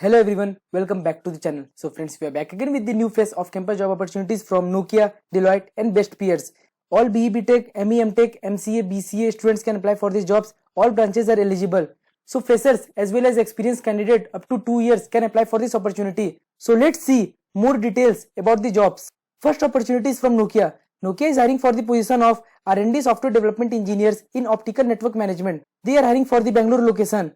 Hello everyone, welcome back to the channel. So friends, we are back again with the new phase of campus job opportunities from Nokia, Deloitte and Best Peers. All BE BTech, ME MTech, MCA, BCA students can apply for these jobs. All branches are eligible. So freshers as well as experienced candidate up to 2 years can apply for this opportunity. So let's see more details about the jobs. First opportunity is from Nokia. Nokia is hiring for the position of R&D software development engineers in optical network management. They are hiring for the Bangalore location.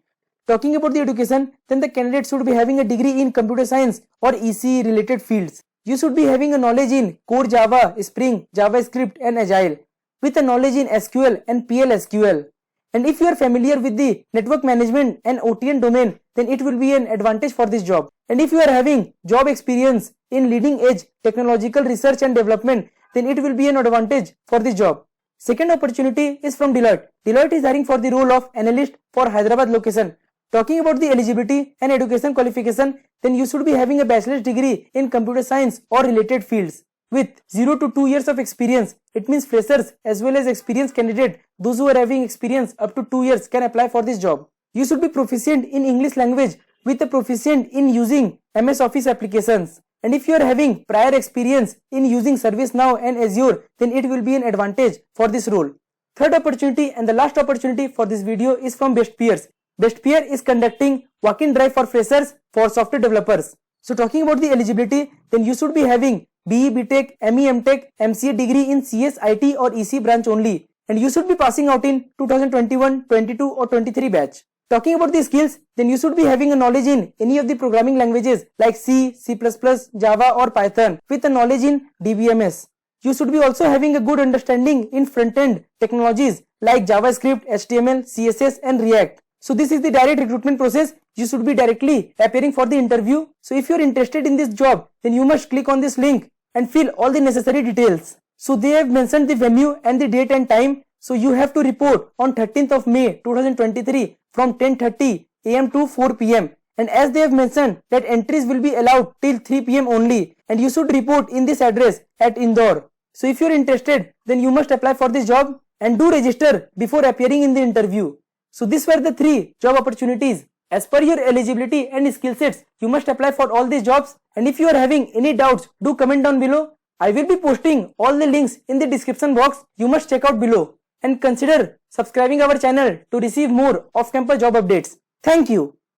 Talking about the education, then the candidate should be having a degree in computer science or EC related fields. You should be having a knowledge in core Java, Spring, JavaScript and Agile with a knowledge in SQL and PLSQL. And if you are familiar with the network management and OTN domain, then it will be an advantage for this job. And if you are having job experience in leading edge technological research and development, then it will be an advantage for this job. Second opportunity is from Deloitte. Deloitte is hiring for the role of analyst for Hyderabad location. Talking about the eligibility and education qualification, then you should be having a bachelor's degree in computer science or related fields with 0 to 2 years of experience. It means freshers as well as experienced candidate, those who are having experience up to 2 years can apply for this job. You should be proficient in English language with a proficient in using MS Office applications. And if you are having prior experience in using ServiceNow and Azure, then it will be an advantage for this role. Third opportunity and the last opportunity for this video is from Best Peers. Best Peer is conducting walk-in drive for freshers for software developers. So talking about the eligibility, then you should be having BE BTech, ME MTech, MCA degree in CS, IT or EC branch only. And you should be passing out in 2021, 22 or 23 batch. Talking about the skills, then you should be having a knowledge in any of the programming languages like C, C++, Java or Python with a knowledge in DBMS. You should be also having a good understanding in front-end technologies like JavaScript, HTML, CSS and React. So this is the direct recruitment process. You should be directly appearing for the interview. So if you are interested in this job, then you must click on this link and fill all the necessary details. So they have mentioned the venue and the date and time. So you have to report on 13th of May 2023 from 10:30 am to 4 pm. And as they have mentioned that entries will be allowed till 3 pm only. And you should report in this address at Indore. So if you are interested, then you must apply for this job and do register before appearing in the interview. So these were the 3 job opportunities. As per your eligibility and skill sets, you must apply for all these jobs. And if you are having any doubts, do comment down below. I will be posting all the links in the description box. You must check out below. And consider subscribing our channel to receive more off-campus job updates. Thank you.